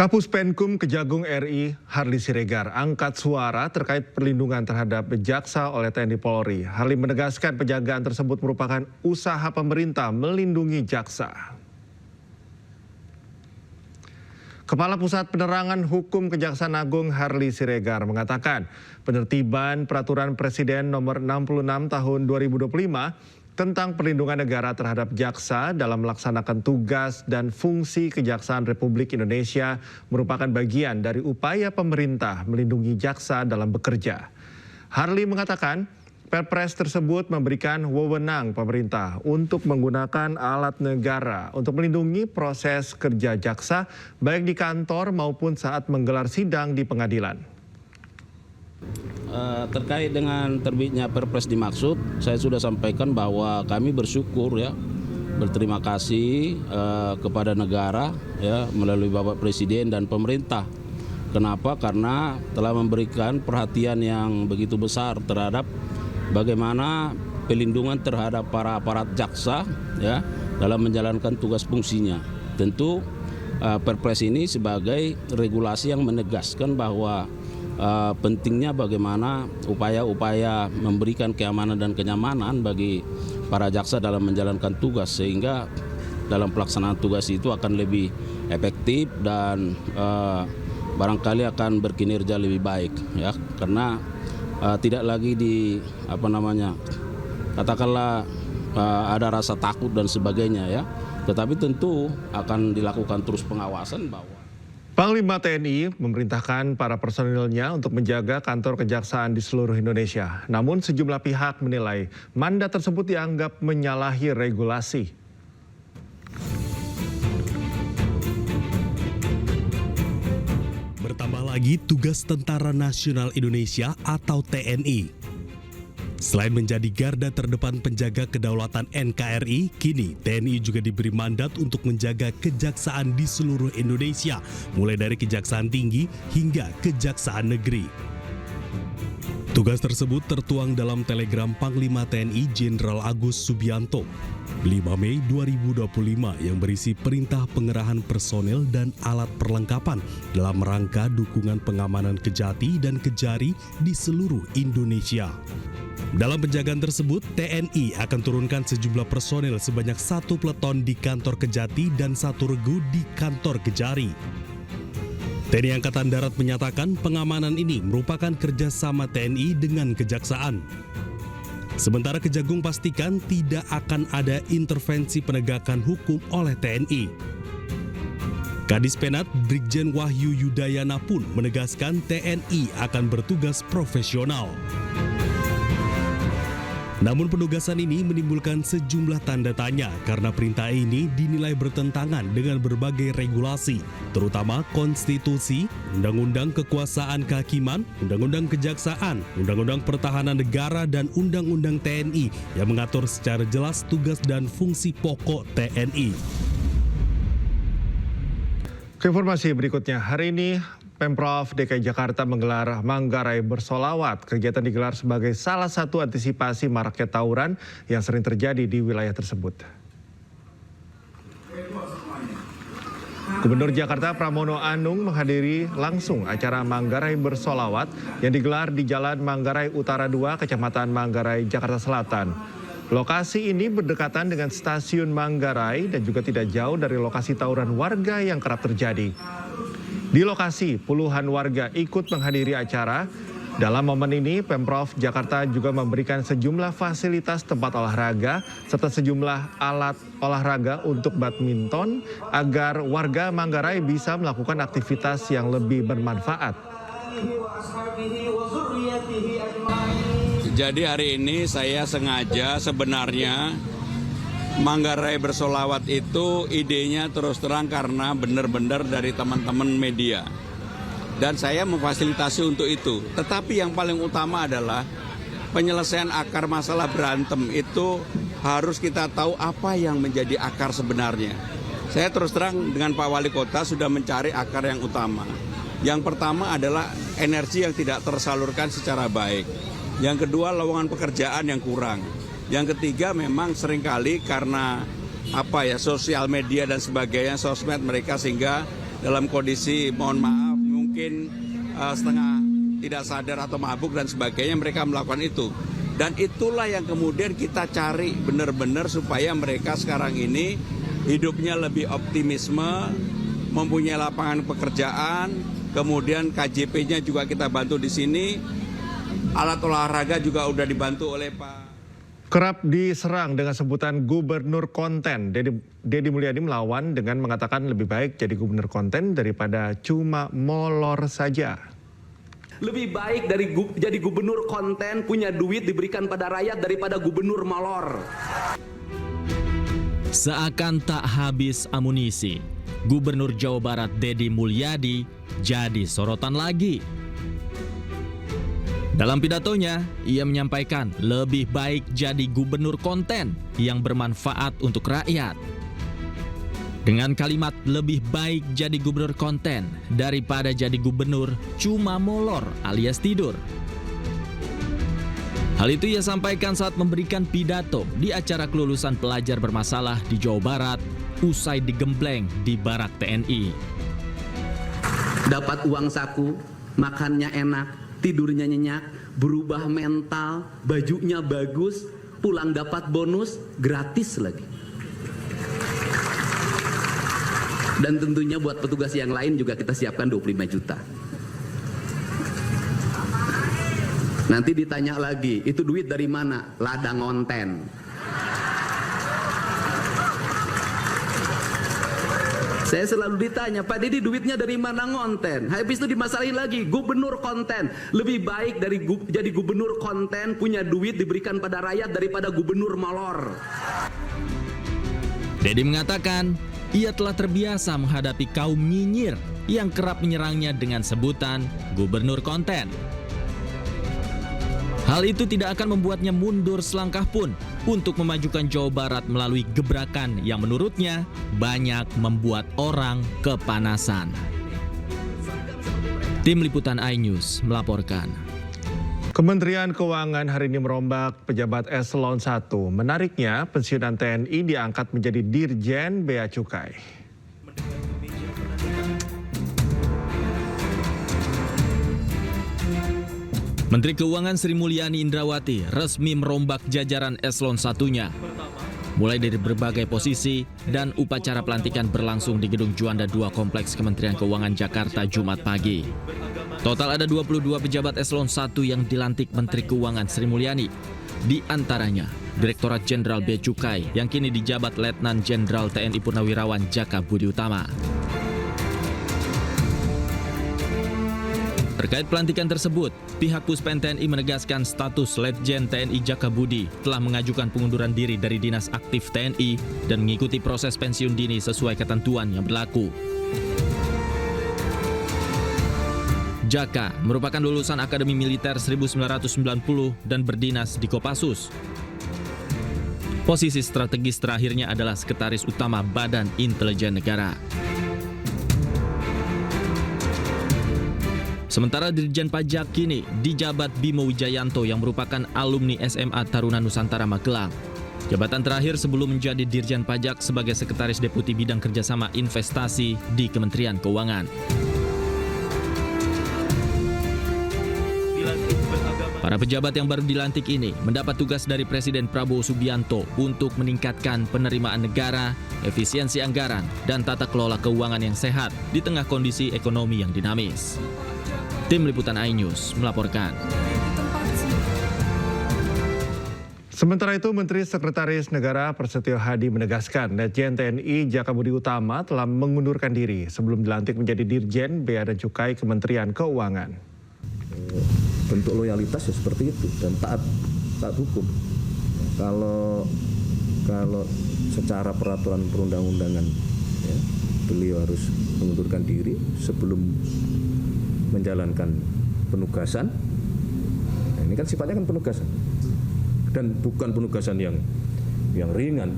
Kapus Penkum Kejagung RI Harly Siregar angkat suara terkait perlindungan terhadap jaksa oleh TNI Polri. Harly menegaskan penjagaan tersebut merupakan usaha pemerintah melindungi jaksa. Kepala Pusat Penerangan Hukum Kejaksaan Agung Harly Siregar mengatakan penertiban Peraturan Presiden Nomor 66 Tahun 2025 tentang perlindungan negara terhadap jaksa dalam melaksanakan tugas dan fungsi Kejaksaan Republik Indonesia merupakan bagian dari upaya pemerintah melindungi jaksa dalam bekerja. Harly mengatakan Perpres tersebut memberikan wewenang pemerintah untuk menggunakan alat negara untuk melindungi proses kerja jaksa baik di kantor maupun saat menggelar sidang di pengadilan. Terkait dengan terbitnya Perpres dimaksud, saya sudah sampaikan bahwa kami bersyukur ya, berterima kasih kepada negara ya melalui Bapak Presiden dan pemerintah. Kenapa? Karena telah memberikan perhatian yang begitu besar terhadap bagaimana pelindungan terhadap para aparat jaksa ya dalam menjalankan tugas fungsinya. Tentu Perpres ini sebagai regulasi yang menegaskan bahwa pentingnya bagaimana upaya-upaya memberikan keamanan dan kenyamanan bagi para jaksa dalam menjalankan tugas, sehingga dalam pelaksanaan tugas itu akan lebih efektif dan barangkali akan berkinerja lebih baik ya, karena tidak lagi katakanlah ada rasa takut dan sebagainya ya, tetapi tentu akan dilakukan terus pengawasan bahwa Panglima TNI memerintahkan para personilnya untuk menjaga kantor kejaksaan di seluruh Indonesia. Namun sejumlah pihak menilai mandat tersebut dianggap menyalahi regulasi. Bertambah lagi tugas Tentara Nasional Indonesia atau TNI. Selain menjadi garda terdepan penjaga kedaulatan NKRI, kini TNI juga diberi mandat untuk menjaga kejaksaan di seluruh Indonesia, mulai dari Kejaksaan Tinggi hingga Kejaksaan Negeri. Tugas tersebut tertuang dalam telegram Panglima TNI Jenderal Agus Subianto 5 Mei 2025 yang berisi perintah pengerahan personel dan alat perlengkapan dalam rangka dukungan pengamanan Kejati dan Kejari di seluruh Indonesia. Dalam penjagaan tersebut, TNI akan turunkan sejumlah personel sebanyak 1 peleton di kantor Kejati dan 1 regu di kantor Kejari. TNI Angkatan Darat menyatakan pengamanan ini merupakan kerjasama TNI dengan Kejaksaan. Sementara Kejagung pastikan tidak akan ada intervensi penegakan hukum oleh TNI. Kadis Penat Brigjen Wahyu Yudayana pun menegaskan TNI akan bertugas profesional. Namun penugasan ini menimbulkan sejumlah tanda tanya karena perintah ini dinilai bertentangan dengan berbagai regulasi, terutama konstitusi, undang-undang kekuasaan kehakiman, undang-undang kejaksaan, undang-undang pertahanan negara, dan undang-undang TNI yang mengatur secara jelas tugas dan fungsi pokok TNI. Ke informasi berikutnya, hari ini Pemprov DKI Jakarta menggelar Manggarai Bersolawat. Kegiatan digelar sebagai salah satu antisipasi maraknya tawuran yang sering terjadi di wilayah tersebut. Gubernur Jakarta Pramono Anung menghadiri langsung acara Manggarai Bersolawat yang digelar di Jalan Manggarai Utara 2, Kecamatan Manggarai, Jakarta Selatan. Lokasi ini berdekatan dengan stasiun Manggarai dan juga tidak jauh dari lokasi tawuran warga yang kerap terjadi. Di lokasi, puluhan warga ikut menghadiri acara. Dalam momen ini, Pemprov Jakarta juga memberikan sejumlah fasilitas tempat olahraga serta sejumlah alat olahraga untuk badminton agar warga Manggarai bisa melakukan aktivitas yang lebih bermanfaat. Jadi hari ini saya sengaja sebenarnya Manggarai Bersolawat itu idenya terus terang karena benar-benar dari teman-teman media. Dan saya memfasilitasi untuk itu. Tetapi yang paling utama adalah penyelesaian akar masalah berantem itu harus kita tahu apa yang menjadi akar sebenarnya. Saya terus terang dengan Pak Wali Kota sudah mencari akar yang utama. Yang pertama adalah energi yang tidak tersalurkan secara baik. Yang kedua, lowongan pekerjaan yang kurang. Yang ketiga, memang seringkali karena sosial media dan sebagainya, sosmed mereka, sehingga dalam kondisi mohon maaf mungkin setengah tidak sadar atau mabuk dan sebagainya, mereka melakukan itu. Dan itulah yang kemudian kita cari benar-benar supaya mereka sekarang ini hidupnya lebih optimisme, mempunyai lapangan pekerjaan, kemudian KJP-nya juga kita bantu di sini, alat olahraga juga udah dibantu oleh Pak. Kerap diserang dengan sebutan gubernur konten, Deddy Mulyadi melawan dengan mengatakan lebih baik jadi gubernur konten daripada cuma molor saja. Lebih baik jadi gubernur konten, punya duit diberikan pada rakyat daripada gubernur molor. Seakan tak habis amunisi, Gubernur Jawa Barat Deddy Mulyadi jadi sorotan lagi. Dalam pidatonya, ia menyampaikan lebih baik jadi gubernur konten yang bermanfaat untuk rakyat. Dengan kalimat lebih baik jadi gubernur konten daripada jadi gubernur cuma molor alias tidur. Hal itu ia sampaikan saat memberikan pidato di acara kelulusan pelajar bermasalah di Jawa Barat usai digembleng di Barak TNI. Dapat uang saku, makannya enak, tidurnya nyenyak, berubah mental, bajunya bagus, pulang dapat bonus, gratis lagi. Dan tentunya buat petugas yang lain juga kita siapkan 25 juta. Nanti ditanya lagi, itu duit dari mana? Ladang konten. Saya selalu ditanya, Pak Deddy duitnya dari mana ngonten? Habis itu dimasalahin lagi, gubernur konten. Lebih baik jadi gubernur konten, punya duit diberikan pada rakyat daripada gubernur molor. Deddy mengatakan, ia telah terbiasa menghadapi kaum nyinyir yang kerap menyerangnya dengan sebutan gubernur konten. Hal itu tidak akan membuatnya mundur selangkah pun untuk memajukan Jawa Barat melalui gebrakan yang menurutnya banyak membuat orang kepanasan. Tim Liputan iNews melaporkan. Kementerian Keuangan hari ini merombak pejabat eselon 1. Menariknya, pensiunan TNI diangkat menjadi Dirjen Bea Cukai. Menteri Keuangan Sri Mulyani Indrawati resmi merombak jajaran eselon 1-nya. Mulai dari berbagai posisi dan upacara pelantikan berlangsung di Gedung Juanda 2 Kompleks Kementerian Keuangan Jakarta Jumat pagi. Total ada 22 pejabat eselon 1 yang dilantik Menteri Keuangan Sri Mulyani. Di antaranya Direktorat Jenderal Bea Cukai yang kini dijabat Letnan Jenderal TNI Purnawirawan Jaka Budi Utama. Terkait pelantikan tersebut, pihak Puspen TNI menegaskan status Letjen TNI Jaka Budi telah mengajukan pengunduran diri dari Dinas Aktif TNI dan mengikuti proses pensiun dini sesuai ketentuan yang berlaku. Jaka merupakan lulusan Akademi Militer 1990 dan berdinas di Kopassus. Posisi strategis terakhirnya adalah Sekretaris Utama Badan Intelijen Negara. Sementara Dirjen Pajak kini dijabat Bimo Wijayanto yang merupakan alumni SMA Taruna Nusantara Magelang. Jabatan terakhir sebelum menjadi Dirjen Pajak sebagai Sekretaris Deputi Bidang Kerjasama Investasi di Kementerian Keuangan. Para pejabat yang baru dilantik ini mendapat tugas dari Presiden Prabowo Subianto untuk meningkatkan penerimaan negara, efisiensi anggaran, dan tata kelola keuangan yang sehat di tengah kondisi ekonomi yang dinamis. Tim Liputan iNews melaporkan. Sementara itu, Menteri Sekretaris Negara Prasetyo Hadi menegaskan Letjen TNI Jaka Budi Utama telah mengundurkan diri sebelum dilantik menjadi Dirjen Bea dan Cukai Kementerian Keuangan. Bentuk loyalitas ya seperti itu dan taat hukum. Kalau secara peraturan perundang-undangan ya, beliau harus mengundurkan diri sebelum menjalankan penugasan. Nah, ini kan sifatnya kan penugasan dan bukan penugasan yang ringan.